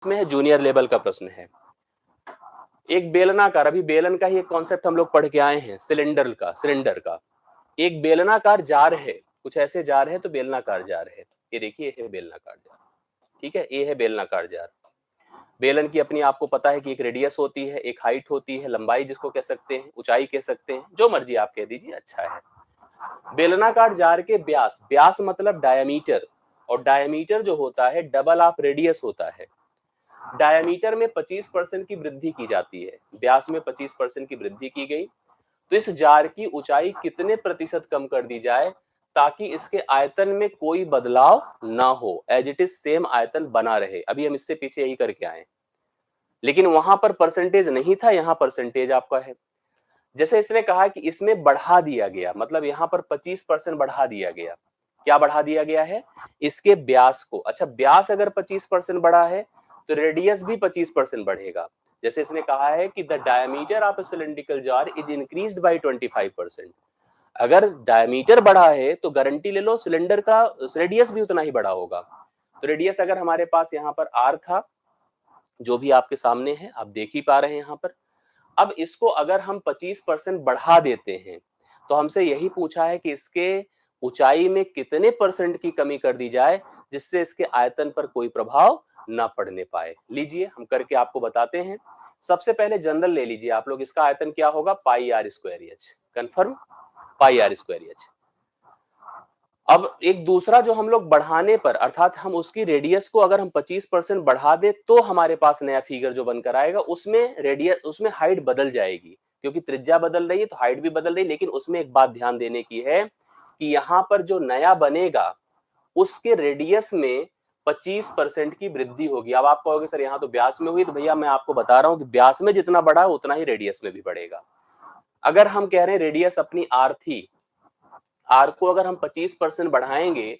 इसमें है junior level का प्रश्न है। एक बेलनाकार, अभी बेलन का ही एक कॉन्सेप्ट हम लोग पढ़ के आए हैं, सिलेंडर का एक बेलनाकार जार है, कुछ ऐसे जार है तो बेलनाकार जार है। ये देखिए ये है बेलनाकार जार, ठीक है, ये है बेलनाकार जार। बेलन की अपनी आपको पता है कि एक रेडियस होती है, एक हाइट होती है, लंबाई जिसको कह सकते हैं, ऊंचाई कह सकते हैं, जो मर्जी आप कह दीजिए, अच्छा है। बेलनाकार जार के व्यास, व्यास मतलब डायमीटर, और डायमीटर जो होता है डबल ऑफ रेडियस होता है। डायमीटर में 25% की वृद्धि की जाती है, व्यास में 25% की वृद्धि की गई, तो इस जार की ऊंचाई कितने प्रतिशत कम कर दी जाए ताकि इसके आयतन में कोई बदलाव ना हो, एज इट इज सेम आयतन बना रहे। अभी हम इससे पीछे यही करके आए, लेकिन वहां पर परसेंटेज नहीं था, यहाँ परसेंटेज आपका है। जैसे इसने कहा कि इसमें बढ़ा दिया गया, मतलब यहाँ पर 25% बढ़ा दिया गया। क्या बढ़ा दिया गया है? इसके व्यास को। अच्छा, व्यास अगर 25% बढ़ा है तो रेडियस भी 25% बढ़ेगा। जैसे इसने कहा है कि the diameter of A cylindrical jar is increased by 25%। अगर डायमीटर बढ़ा है तो गारंटी ले लो सिलेंडर का रेडियस भी उतना ही बड़ा होगा। तो रेडियस अगर हमारे पास यहाँ पर आर था, जो भी आपके सामने है, आप देख ही पा रहे हैं यहाँ पर। अब इसको अगर हम 25% बढ़ा देते हैं तो हमसे यही पूछा है कि इसके ऊंचाई में कितने परसेंट की कमी कर दी जाए जिससे इसके आयतन पर कोई प्रभाव ना पड़ने पाए। लीजिए हम करके आपको बताते हैं। सबसे पहले जनरल ले लीजिए आप लोग, इसका आयतन क्या होगा? Pi r square h. Confirm, pi r square h. अब एक दूसरा जो हम लोग बढ़ाने पर, अर्थात हम उसकी रेडियस को अगर हम 25% बढ़ा दे तो हमारे पास नया फिगर जो बनकर आएगा उसमें रेडियस, उसमें हाइट बदल जाएगी, क्योंकि त्रिज्या बदल रही है तो हाइट भी बदल रही है। लेकिन उसमें एक बात ध्यान देने की है कि यहाँ पर जो नया बनेगा उसके रेडियस में 25% की वृद्धि होगी। अब आप कहोगे सर यहाँ तो व्यास में हुई, तो भैया मैं आपको बता रहा हूँ कि व्यास में जितना बढ़ा उतना ही रेडियस में भी बढ़ेगा। अगर हम कह रहे हैं रेडियस अपनी आर थी, आर को अगर हम 25% बढ़ाएंगे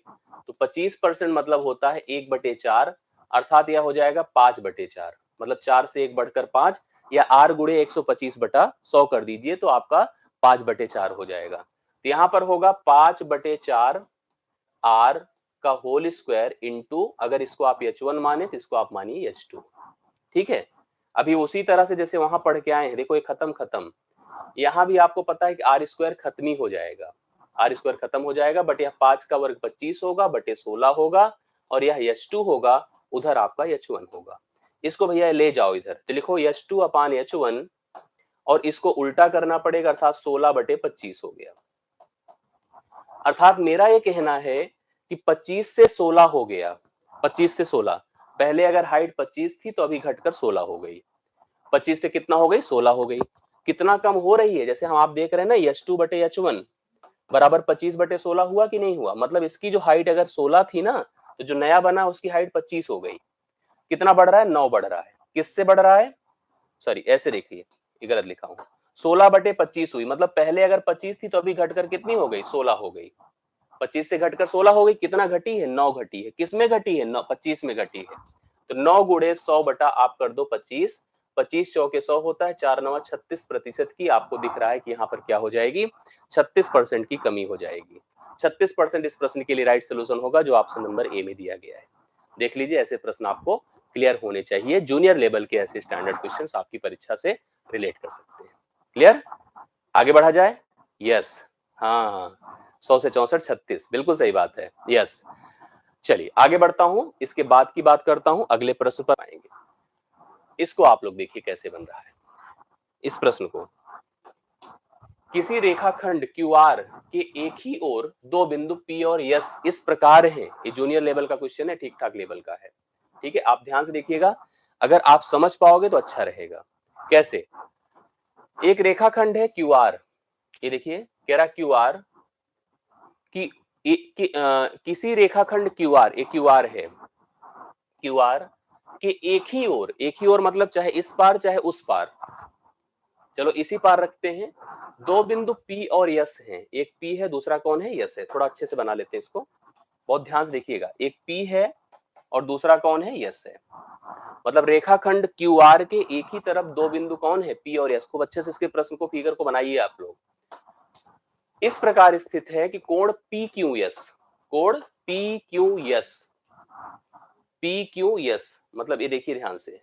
तो 25% मतलब होता है 1/4, अर्थात यह हो जाएगा 5/4, मतलब 4 से 1 बढ़कर 5, या आर गुणे 125/100 कर दीजिए तो आपका 5/4 हो जाएगा। तो यहां पर होगा 5/4 आर का होल स्क्वायर इंटू, अगर इसको आप H1 माने तो इसको आप मानिए H2। ठीक है, अभी उसी तरह से जैसे वहां पढ़ के आए हैं, देखो ये खत्म, यहां भी आपको पता है कि आर स्क्वायर खत्म ही हो जाएगा, आर स्क्वायर खत्म हो जाएगा, बट यह 5 का वर्ग 25 होगा, बटे 16 होगा, और यह H2 होगा, उधर आपका H1 होगा। इसको भैया ले जाओ इधर, तो लिखो H2 अपान H1, और इसको उल्टा करना पड़ेगा, अर्थात 16/25 हो गया। अर्थात मेरा ये कहना है कि 25 से 16 हो गया, 25 से 16, पहले अगर हाइट 25 थी तो अभी घटकर 16 हो गई, 25 से कितना हो गई? 16 हो गई। कितना कम हो रही है? जैसे हम आप देख रहे हैं ना, H2/H1 बराबर 25/16 हुआ कि नहीं हुआ? मतलब इसकी जो हाइट अगर 16 थी ना, तो जो नया बना उसकी हाइट 25 हो गई। कितना बढ़ रहा है? 9 बढ़ रहा है। किससे बढ़ रहा है? सॉरी, ऐसे देखिए, ये गलत लिखा हूं, 16/25 हुई, मतलब पहले अगर 25 थी तो अभी घटकर कितनी हो गई? 16 हो गई। 25 से घटकर 16 हो गई, कितना घटी है? 9 घटी है। किस में घटी है? 9, 25 में घटी है। तो 9 गुणे 100 बटा आप कर दो 25, 25 चौके 100 होता है, 4 9 36% की आपको दिख रहा है कि यहाँ पर क्या हो जाएगी? 36% की कमी हो जाएगी। 36% इस प्रश्न के लिए राइट सोल्यूशन होगा, जो ऑप्शन नंबर ए में दिया गया है। देख लीजिए, ऐसे प्रश्न आपको क्लियर होने चाहिए। जूनियर लेवल के ऐसे स्टैंडर्ड क्वेश्चंस आपकी परीक्षा से रिलेट कर सकते हैं। क्लियर? आगे बढ़ा जाए। यस, हाँ, 100 से 64 36, बिल्कुल सही बात है। यस, चलिए आगे बढ़ता हूं, इसके बाद की बात करता हूं, अगले प्रश्न पर आएंगे। इसको आप लोग देखिए कैसे बन रहा है। इस प्रश्न को, किसी रेखाखंड QR के एक ही ओर दो बिंदु P और S इस प्रकार हैं। ये जूनियर लेवल का क्वेश्चन है, ठीक ठाक लेवल का है। ठीक है, आप ध्यान से देखिएगा, अगर आप समझ पाओगे तो अच्छा रहेगा। कैसे? एक रेखाखंड है QR, ये देखिए कह रहा QR किसी रेखाखंड QR, एक QR है, QR के एक ही ओर मतलब चाहे इस पार चाहे उस पार, चलो इसी पार रखते हैं, दो बिंदु P और S हैं। एक P है, दूसरा कौन है? S है। थोड़ा अच्छे से बना लेते हैं इसको, बहुत ध्यान से देखिएगा। एक P है और दूसरा कौन है? S है। मतलब रेखाखंड QR के एक ही तरफ दो बिंदु कौन है? P और S। खूब अच्छे से इसके प्रश्न को, फिगर को बनाइए आप लोग। इस प्रकार स्थित है कि कोण PQS, कोण PQS, PQS मतलब ये देखिए ध्यान से,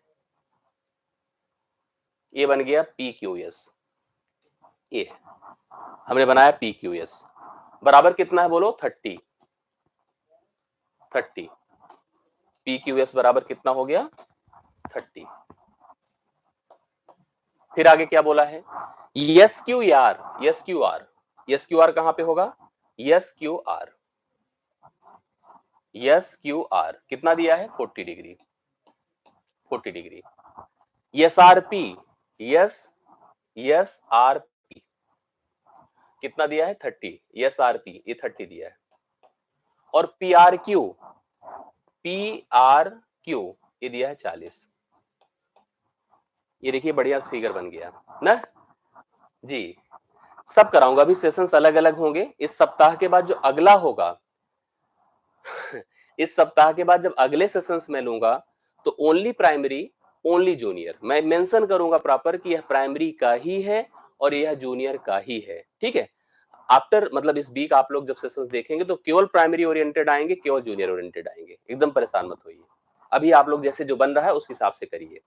ये बन गया पी क्यू एस, ये हमने बनाया पी क्यू एस बराबर कितना है बोलो 30, 30 पी क्यू एस बराबर कितना हो गया 30। फिर आगे क्या बोला है, S Q R, S Q R, S Q R कहां पे होगा, S Q R, S Q R कितना दिया है 40 degree, 40 degree. S R P, S S R P कितना दिया है 30, एस आर पी ये 30 दिया है। और P R Q, P R Q ये दिया है 40। ये देखिए बढ़िया फिगर बन गया ना जी। सब कराऊंगा, अभी सेशंस अलग अलग होंगे। इस सप्ताह के बाद जो अगला होगा इस सप्ताह के बाद जब अगले सेशंस में लूंगा तो ओनली प्राइमरी, ओनली जूनियर मैं मेंशन करूंगा प्रॉपर कि यह प्राइमरी का ही है और यह जूनियर का ही है, ठीक है। आफ्टर मतलब इस वीक आप लोग जब सेशंस देखेंगे तो केवल प्राइमरी ओरिएंटेड आएंगे, केवल जूनियर ओरिएंटेड आएंगे, एकदम परेशान मत होइए। अभी आप लोग जैसे जो बन रहा है उस हिसाब से करिए,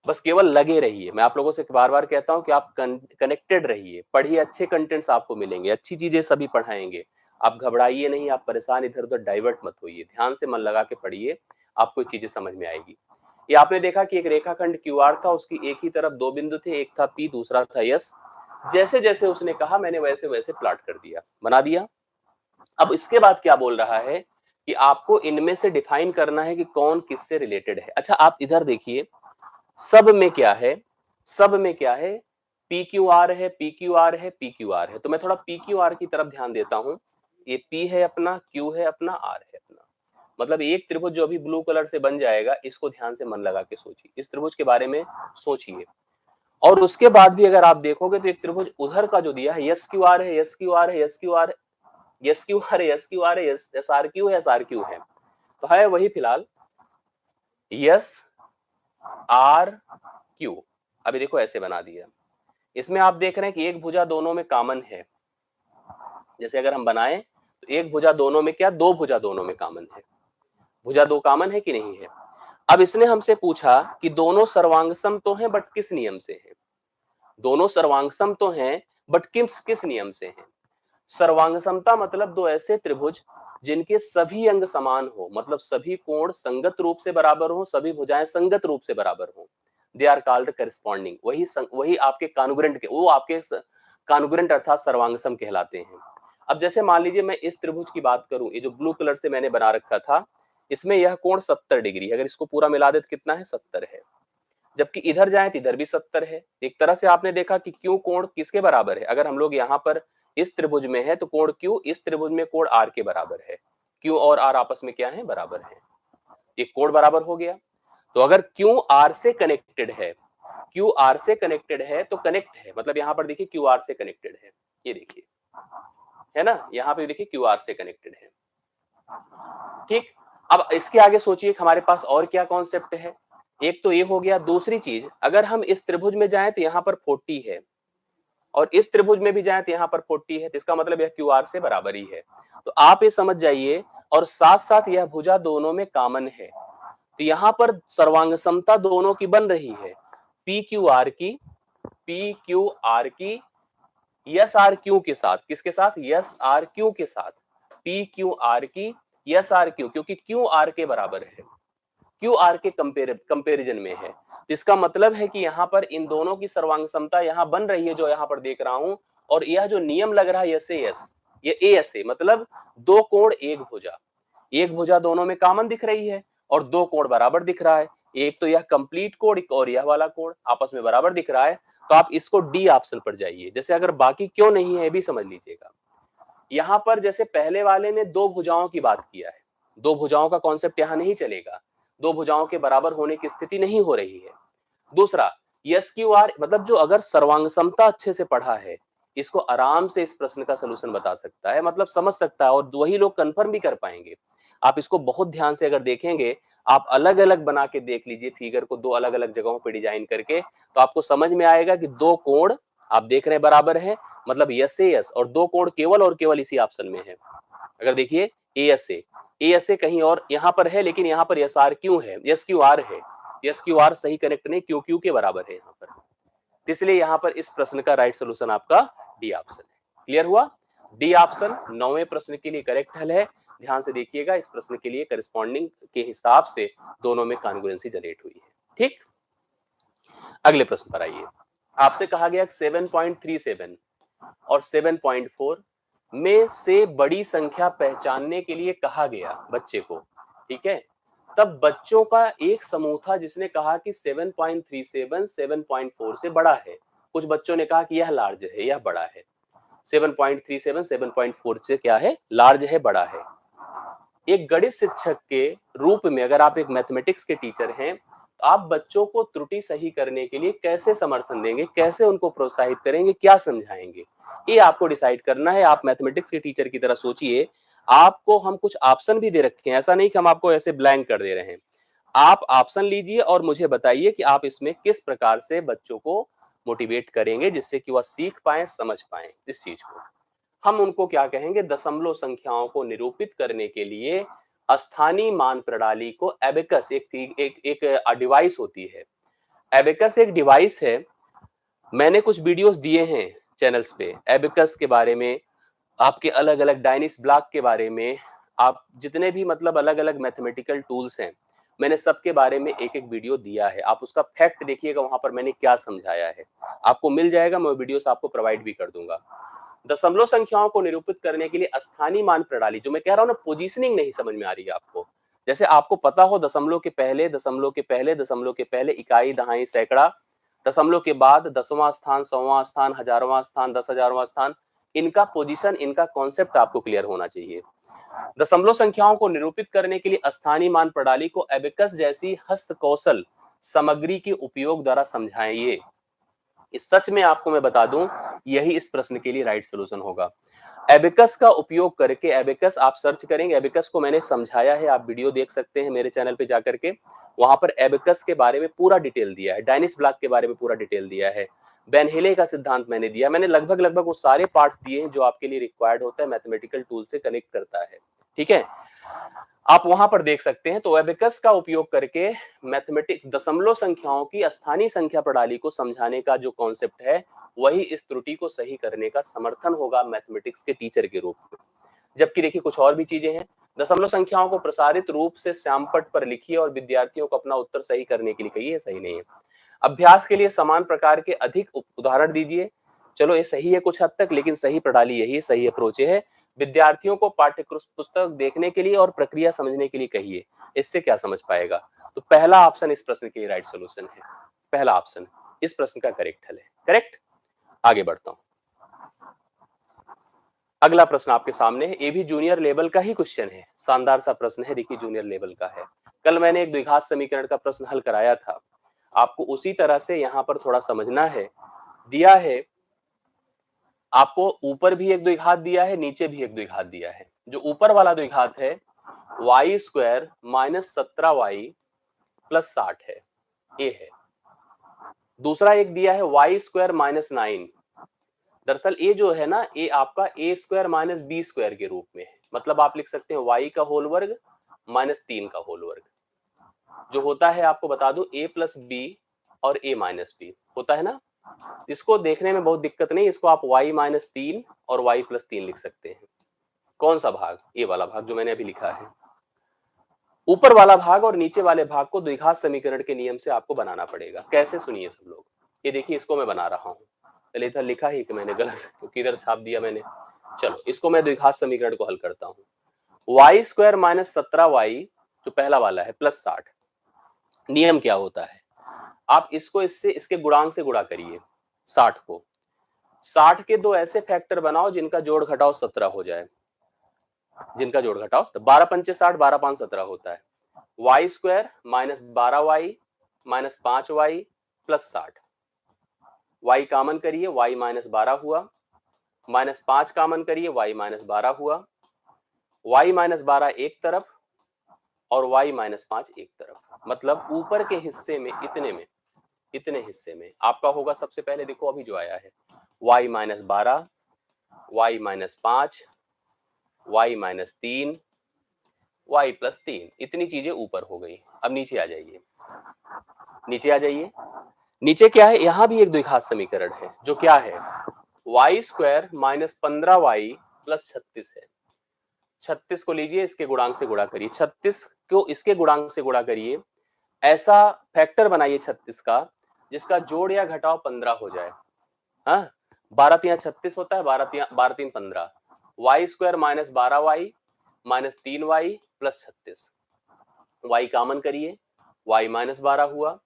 बस केवल लगे रहिए। मैं आप लोगों से बार बार कहता हूं कि आप कनेक्टेड रहिए, पढ़िए, अच्छे कंटेंट्स आपको मिलेंगे, अच्छी चीजें सभी पढ़ाएंगे। आप घबराइए नहीं, आप परेशान इधर उधर डाइवर्ट मत होइए, ध्यान से मन लगा के पढ़िए, आपको चीजें समझ में आएगी। ये आपने देखा कि एक रेखाखंड क्यू आर था, उसकी एक ही तरफ दो बिंदु थे, एक था पी दूसरा था एस। जैसे जैसे उसने कहा मैंने वैसे वैसे प्लॉट कर दिया, बना दिया। अब इसके बाद क्या बोल रहा है कि आपको इनमें से डिफाइन करना है कि कौन किससे रिलेटेड है। अच्छा आप इधर देखिए, सब में क्या है, सब में क्या है, पी क्यू आर है, पी क्यू आर है, पी क्यू आर है। तो मैं थोड़ा पी क्यू आर की तरफ ध्यान देता हूं। ये पी है अपना, क्यू है अपना, आर है अपना। मतलब एक त्रिभुज जो अभी ब्लू कलर से बन जाएगा, इसको ध्यान से मन लगा के सोचिए, इस त्रिभुज के बारे में सोचिए। और उसके बाद भी अगर आप देखोगे तो एक त्रिभुज उधर का जो दिया है, एस क्यू आर है, एस क्यू आर है, S Q R, S Q R है, एस क्यू आर है, एस आर क्यू है, एस आर क्यू है। तो है वही फिलहाल एस आर क्यू। अभी देखो ऐसे बना दिया। इसमें आप देख रहे हैं कि एक भुजा दोनों में कॉमन है। जैसे अगर हम बनाएं तो एक भुजा दोनों में क्या, दो भुजा दोनों में कॉमन है। भुजा दो कॉमन है कि नहीं है। अब इसने हमसे पूछा कि दोनों सर्वांगसम तो हैं बट किस नियम से हैं। दोनों सर्वांगसम तो हैं बट किस किस नियम से हैं। सर्वांगसमता मतलब दो ऐसे त्रिभुज जिनके सभी अंग समान हो, मतलब सभी कोण संगत रूप से बराबर हो, सभी भुजाएं संगत रूप से बराबर हो। They are called corresponding. वही आपके कॉन्ग्रुएंट के, वो आपके कॉन्ग्रुएंट अर्थात सर्वांगसम कहलाते हैं। अब जैसे मान लीजिए मैं इस त्रिभुज की बात करूं, ये जो ब्लू कलर से मैंने बना रखा था, इसमें यह कोण 70 डिग्री है। अगर इसको पूरा मिला दे तो कितना है, 70 है। जबकि इधर जाए तो इधर भी 70 है। एक तरह से आपने देखा कि क्यू कोण किसके बराबर है। अगर हम लोग यहाँ पर इस त्रिभुज में है तो कोण क्यू इस त्रिभुज में कोण आर के बराबर है। क्यू और आर आपस में क्या है, बराबर है। एक कोण बराबर हो गया। तो अगर क्यू आर से कनेक्टेड है, क्यू आर से कनेक्टेड है तो कनेक्ट है, मतलब यहाँ पर देखिए क्यू आर से कनेक्टेड है, ये देखिए है ना, यहाँ पे देखिए क्यू आर से कनेक्टेड है। ठीक। अब इसके आगे सोचिए हमारे पास और क्या कॉन्सेप्ट है। एक तो ये हो गया। दूसरी चीज, अगर हम इस त्रिभुज में जाएं तो यहाँ पर 40 है और इस त्रिभुज में भी जाएं तो यहाँ पर 40 है, तो इसका मतलब यह क्यू आर से बराबर ही है। तो आप ये समझ जाइए, और साथ साथ यह भुजा दोनों में कॉमन है। तो यहाँ पर सर्वांग दोनों की बन रही है, पी क्यू आर की, पी क्यू आर की यस आर क्यू के साथ। किसके साथ, यस आर क्यू के साथ। पी क्यू आर की यस आर क्यू, क्योंकि क्यू आर के बराबर है, क्यू आर के कंपेरिजन में है। इसका मतलब है कि यहाँ पर इन दोनों की सर्वांग समता यहाँ बन रही है, जो यहाँ पर देख रहा हूं। और यह जो नियम लग रहा है यस ए एस, ये ए एस ए मतलब दो कोण एक भुजा, एक भुजा दोनों में कॉमन दिख रही है और दो कोण बराबर दिख रहा है। एक तो यह कंप्लीट कोण और यह वाला कोण आपस में बराबर दिख रहा है। तो आप इसको डी ऑप्शन पर जाइए। जैसे अगर बाकी क्यों नहीं है भी समझ लीजिएगा। यहाँ पर जैसे पहले वाले ने दो भुजाओं की बात किया है, दो भुजाओं का कॉन्सेप्ट यहाँ नहीं चलेगा, दो भुजाओं के बराबर होने की स्थिति नहीं हो रही है। दूसरा, यस क्यू आर मतलब जो अगर सर्वांग समता अच्छे से पढ़ा है, इसको आराम से इस प्रश्न का सलूशन बता सकता है, मतलब समझ सकता है, और वही लोग कंफर्म भी कर पाएंगे। आप इसको बहुत ध्यान से अगर देखेंगे, आप अलग अलग बना के देख लीजिए फिगर को, दो अलग अलग जगहों पर डिजाइन करके, तो आपको समझ में आएगा कि दो कोण आप देख रहे हैं बराबर है, मतलब यस ए यस, और दो कोण केवल और केवल इसी ऑप्शन में है। अगर देखिए A S A, A S A कहीं और यहां पर है, लेकिन यहां पर एस आर क्यों है, एस क्यू आर है, एस क्यू आर सही कनेक्ट नहीं, क्यू क्यू के बराबर है यहां पर, इसलिए यहां पर इस प्रश्न का राइट सोल्यूशन आपका डी ऑप्शन है। क्लियर हुआ? डी ऑप्शन 9वें प्रश्न के लिए करेक्ट हल है। ध्यान से देखिएगा, इस प्रश्न के लिए करस्पॉन्डिंग के हिसाब से दोनों में कॉन्ग्रुएंसी जनरेट हुई है। ठीक, अगले प्रश्न पर आइए। आपसे कहा गया 7.37 और 7.4 में से बड़ी संख्या पहचानने के लिए कहा गया बच्चे को, ठीक है। तब बच्चों का एक समूह था जिसने कहा कि 7.37 7.4 से बड़ा है। कुछ बच्चों ने कहा कि यह लार्ज है, यह बड़ा है। 7.37 7.4 से क्या है, लार्ज है, बड़ा है। एक गणित शिक्षक के रूप में अगर आप एक मैथमेटिक्स के टीचर हैं, तो आप बच्चों को त्रुटि सही करने के लिए कैसे समर्थन देंगे, कैसे उनको प्रोत्साहित करेंगे, क्या समझाएंगे, ये आपको डिसाइड करना है। आप मैथमेटिक्स के टीचर की तरह सोचिए। आपको हम कुछ ऑप्शन भी दे रखे हैं, ऐसा नहीं कि हम आपको ऐसे ब्लैंक कर दे रहे हैं। आप ऑप्शन लीजिए और मुझे बताइए कि आप इसमें किस प्रकार से बच्चों को मोटिवेट करेंगे जिससे कि वह सीख पाए, समझ पाए इस चीज को। हम उनको क्या कहेंगे, दशमलव संख्याओं को निरूपित करने के लिए स्थानीय मान प्रणाली को एबेकस एक डिवाइस होती है। एबेकस एक डिवाइस है। मैंने कुछ वीडियोस दिए हैं चैनल्स पे एबेकस के बारे में, आपके अलग अलग डायनिस ब्लॉक के बारे में, आप जितने भी मतलब अलग अलग मैथमेटिकल टूल्स हैं, मैंने सबके बारे में एक एक वीडियो दिया है। आप उसका फैक्ट देखिएगा, वहां पर मैंने क्या समझाया है, आपको मिल जाएगा। मैं वीडियोस आपको प्रोवाइड भी कर दूंगा। दशमलव संख्याओं को निरूपित करने के लिए स्थानीय मान प्रणाली, जो मैं कह रहा हूं ना, पोजीशनिंग नहीं समझ में आ रही है आपको। जैसे आपको पता हो दशमलव के पहले, दशमलव के पहले, दशमलव के पहले इकाई, दहाई, सैकड़ा, दशमलव के बाद 10वां स्थान, 100वां स्थान, 1000वां स्थान, 10,000वां स्थान, इनका पोजीशन, इनका कॉन्सेप्ट आपको क्लियर होना चाहिए। दशमलव संख्याओं को निरूपित करने के लिए स्थानीय मान प्रणाली को एबेकस जैसी हस्तकौशल सामग्री के उपयोग द्वारा समझाइए। इस सच में आपको मैं बता दूं, यही इस प्रश्न के लिए राइट सोल्यूशन होगा। एबेकस का उपयोग करके, एबेकस आप सर्च करेंगे, एबेकस को मैंने समझाया है, आप वीडियो देख सकते हैं मेरे चैनल पे जाकर के। वहां पर एबेकस के बारे में पूरा डिटेल दिया है, डायनिस ब्लॉक के बारे में पूरा डिटेल दिया है, बेनहेले का सिद्धांत मैंने दिया, मैंने लगभग लगभग वो सारे पार्ट्स दिए हैं जो आपके लिए रिक्वायर्ड होता है, मैथमेटिकल टूल से कनेक्ट करता है। ठीक है, आप वहां पर देख सकते हैं। तो एबेकस का उपयोग करके मैथमेटिक्स दशमलव संख्याओं की स्थानीय संख्या प्रणाली को समझाने का जो कॉन्सेप्ट है, वही इस त्रुटि को सही करने का समर्थन होगा मैथमेटिक्स के टीचर के रूप में। जबकि देखिए कुछ और भी चीजें हैं। दशमलव संख्याओं को प्रसारित रूप से श्यामपट्ट पर लिखिए और विद्यार्थियों को अपना उत्तर सही करने के लिए कहिए, सही नहीं है। अभ्यास के लिए समान प्रकार के अधिक उदाहरण दीजिए। चलो ये सही है कुछ हद तक, लेकिन सही प्रणाली यही है, सही अप्रोच है। विद्यार्थियों को पाठ्य पुस्तक देखने के लिए और प्रक्रिया समझने के लिए कहिए, इससे क्या समझ पाएगा। तो पहला ऑप्शन इस प्रश्न के लिए राइट सोल्यूशन है। पहला ऑप्शन इस प्रश्न का करेक्ट हल है। करेक्ट, आगे बढ़ता हूं। अगला प्रश्न आपके सामने है, ये भी जूनियर लेवल का ही क्वेश्चन है, शानदार सा प्रश्न है, देखिए जूनियर लेवल का है। कल मैंने एक द्विघात समीकरण का प्रश्न हल कराया था, आपको उसी तरह से यहां पर थोड़ा समझना है। दिया है आपको, ऊपर भी एक द्विघात दिया है, नीचे भी एक द्विघात दिया है। जो ऊपर वाला द्विघात है y square minus 17y plus 60 है, ये है। दूसरा एक दिया है वाई स्क्वायर माइनस 9। दरअसल ये जो है ना, ये आपका ए स्क्वायर माइनस बी स्क्वायर के रूप में है। मतलब आप लिख सकते हैं वाई का होल वर्ग माइनस 3 का होल वर्ग, जो होता है आपको बता दूं ए प्लस बी और ए माइनस बी होता है ना। इसको देखने में बहुत दिक्कत नहीं, इसको आप y माइनस 3 और y प्लस 3 लिख सकते हैं। कौन सा भाग, ये वाला भाग जो मैंने अभी लिखा है। ऊपर वाला भाग और नीचे वाले भाग को द्विघात समीकरण के नियम से आपको बनाना पड़ेगा। कैसे, सुनिए सब लोग। ये देखिए, इसको मैं बना रहा हूं, पहले इधर लिखा ही कि मैंने गलत, क्योंकि इधर छाप दिया मैंने। चलो इसको मैं द्विघात समीकरण को हल करता हूं। वाई स्क्वायर माइनस 17y जो पहला वाला है प्लस 60, नियम क्या होता है, आप इसको इससे, इसके गुणांक से गुणा करिए 60 को। 60 के दो ऐसे फैक्टर बनाओ जिनका जोड़ घटाओ 17 हो जाए, जिनका जोड़ घटाओ, तो 12 पंचे 60, 12 5 17 होता है। Y square minus 12y minus 5y plus 60, y common करिए, y माइनस 12 हुआ, माइनस 5 कॉमन करिए, y माइनस 12 हुआ, y माइनस 12 एक तरफ और y माइनस 5 एक तरफ। मतलब ऊपर के हिस्से में इतने हिस्से में आपका होगा, सबसे पहले देखो अभी जो आया है y minus 12, y minus 5, y minus 3, y plus 3, इतनी चीजें ऊपर हो गई। अब नीचे आ जाइए, नीचे आ जाइए। नीचे क्या है, यहां भी एक द्विघात समीकरण है जो क्या है, y square minus 15y plus 36 है। 36 को लीजिए, इसके गुणांक से गुणा करिए, 36 को इसके गुणांक से गुणा करिए, ऐसा फैक्टर बनाइए 36 का जिसका जोड़ या घटाव 15 हो जाए। हाँ, 12 तिया 36 होता है, 12 3 15, y square minus 12y minus 3y plus 36, y common करिए, y माइनस 12 हुआ,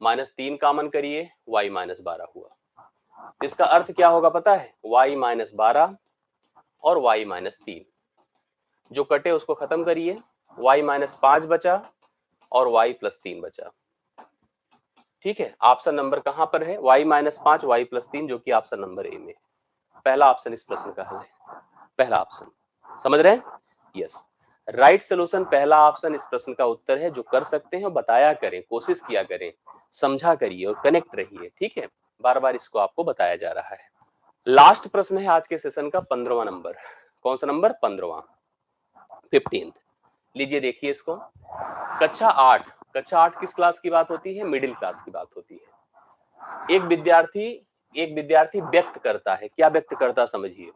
माइनस 3 कॉमन करिए, y माइनस 12 हुआ। इसका अर्थ क्या होगा पता है, y माइनस 12 और y माइनस 3, जो कटे उसको खत्म करिए, y माइनस 5 बचा और y प्लस 3 बचा। ठीक है, ऑप्शन नंबर कहां पर है, y माइनस 5 y प्लस 3, जो कि ऑप्शन नंबर ए में। पहला ऑप्शन इस प्रश्न का हल है, पहला ऑप्शन। समझ रहे हैं? यस, राइट सोल्यूशन पहला ऑप्शन इस प्रश्न का उत्तर है। जो कर सकते हैं बताया करें, कोशिश किया करें, समझा करिए और कनेक्ट रहिए। ठीक है, बार बार इसको आपको बताया जा रहा है। लास्ट प्रश्न है आज के सेशन का 15वां नंबर। कौन सा नंबर? 15वां, 15th। लीजिए देखिए इसको, कक्षा 8, कक्षा 8 किस क्लास की बात होती है? मिडिल क्लास की बात होती है। एक विद्यार्थी व्यक्त करता है, क्या व्यक्त करता समझिए,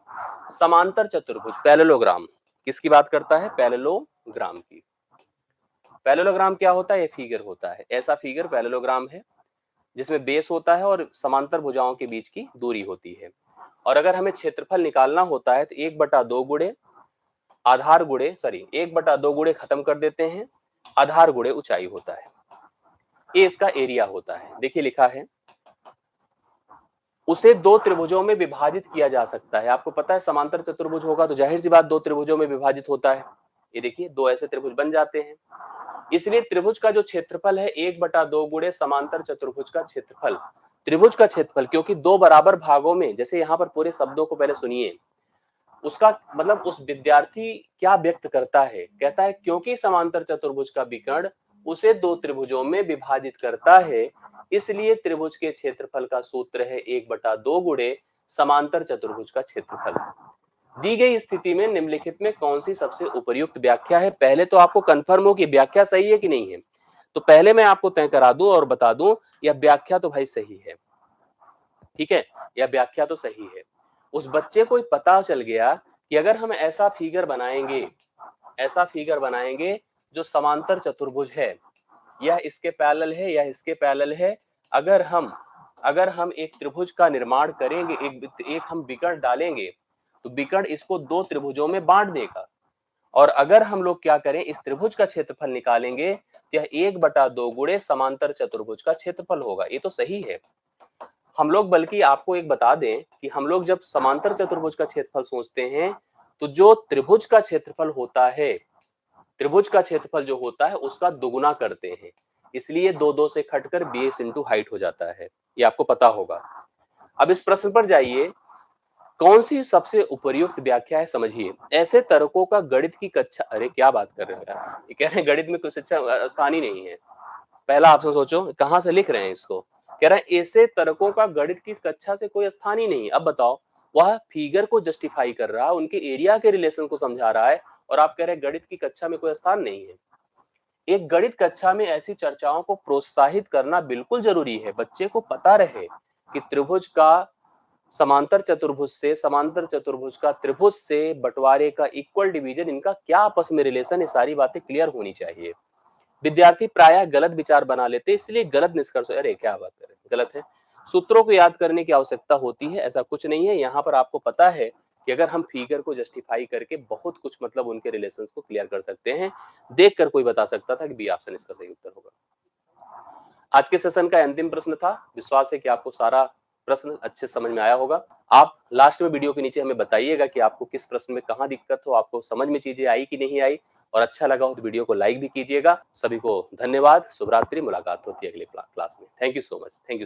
समांतर चतुर्भुज पैरेललोग्राम। किसकी बात करता है? पैरेललोग्राम की। पैरेललोग्राम क्या होता है? ये फिगर होता है, ऐसा फिगर पैरेललोग्राम है जिसमें बेस होता है और समांतर भुजाओं के बीच की दूरी होती है। और अगर हमें क्षेत्रफल निकालना होता है तो 1/2 गुणे आधार गुणे 1/2 गुणे खत्म कर देते हैं, आधार गुणे ऊंचाई होता है, ये इसका एरिया होता है। देखिए लिखा है, उसे दो त्रिभुजों में विभाजित किया जा सकता है। आपको पता है समांतर चतुर्भुज होगा तो जाहिर सी बात दो त्रिभुजों में विभाजित होता है। ये देखिए दो ऐसे त्रिभुज बन जाते हैं, इसलिए त्रिभुज का जो क्षेत्रफल है 1/2 गुणे समांतर चतुर्भुज का क्षेत्रफल, त्रिभुज का क्षेत्रफल, क्योंकि दो बराबर भागों में, जैसे यहाँ पर पूरे शब्दों को पहले सुनिए, उसका मतलब उस विद्यार्थी क्या व्यक्त करता है, कहता है क्योंकि समांतर चतुर्भुज का विकर्ण उसे दो त्रिभुजों में विभाजित करता है, इसलिए त्रिभुज के क्षेत्रफल का सूत्र है 1/2 गुणे समांतर चतुर्भुज का क्षेत्रफल। दी गई स्थिति में निम्नलिखित में कौन सी सबसे उपयुक्त व्याख्या है? पहले तो आपको कंफर्म हो कि व्याख्या सही है कि नहीं है, तो पहले मैं आपको तय करा दूं और बता दूं, यह व्याख्या तो भाई सही है। ठीक है, यह व्याख्या तो सही है। उस बच्चे को पता चल गया कि अगर हम ऐसा फिगर बनाएंगे, ऐसा फिगर बनाएंगे जो समांतर चतुर्भुज है, यह इसके पैरेलल है, यह इसके पैरेलल है, अगर हम एक त्रिभुज का निर्माण करेंगे, एक हम विकर्ण डालेंगे तो विकर्ण इसको दो त्रिभुजों में बांट देगा। और अगर हम लोग क्या करें, इस त्रिभुज का क्षेत्रफल निकालेंगे तो यह 1/2 गुणे समांतर चतुर्भुज का क्षेत्रफल होगा। ये तो सही है। हम लोग बल्कि आपको एक बता दें कि हम लोग जब समांतर चतुर्भुज का क्षेत्रफल सोचते हैं तो जो त्रिभुज का क्षेत्रफल होता है, त्रिभुज का क्षेत्रफल जो होता है उसका दुगुना करते हैं, इसलिए 2 से कटकर बेस इंटू हाइट हो जाता है। ये आपको पता होगा। अब इस प्रश्न पर जाइए, कौन सी सबसे उपयुक्त व्याख्या है समझिए। ऐसे तर्कों का गणित की कक्षा, अरे क्या बात कर रहे हो यार, ये कह रहे हैं गणित में कुछ अच्छा स्थान ही नहीं है। पहला ऑप्शन सोचो, कहां से लिख रहे हैं इसको, कह रहा है ऐसे तर्कों का गणित की कक्षा से कोई स्थान ही नहीं। अब बताओ, वह फिगर को जस्टिफाई कर रहा है, उनके एरिया के रिलेशन को समझा रहा है, और आप कह रहे हैं गणित की कक्षा में कोई स्थान नहीं है। एक गणित कक्षा में ऐसी चर्चाओं को प्रोत्साहित करना बिल्कुल जरूरी है। बच्चे को पता रहे कि त्रिभुज का समांतर चतुर्भुज से, समांतर चतुर्भुज का त्रिभुज से, बंटवारे का इक्वल डिवीजन, इनका क्या आपस में रिलेशन, ये सारी बातें क्लियर होनी चाहिए। विद्यार्थी प्रायः गलत विचार बना लेते, इसलिए गलत निष्कर्ष, अरे क्या बात कर रहे हैं, गलत है। सूत्रों को याद करने की आवश्यकता होती है, ऐसा कुछ नहीं है। यहाँ पर आपको पता है कि अगर हम फिगर को जस्टिफाई करके बहुत कुछ मतलब उनके रिलेशंस को क्लियर कर सकते हैं। देखकर कोई बता सकता था कि बी ऑप्शन इसका सही उत्तर होगा। आज के सेशन का अंतिम प्रश्न था। विश्वास है कि आपको सारा प्रश्न अच्छे समझ में आया होगा। आप लास्ट में वीडियो के नीचे हमें बताइएगा कि आपको किस प्रश्न में कहाँ दिक्कत हो, आपको समझ में चीजें आई कि नहीं आई, और अच्छा लगा हो तो वीडियो को लाइक भी कीजिएगा। सभी को धन्यवाद, शुभ रात्रि, मुलाकात होती है अगले क्लास में। Thank you so much, thank you.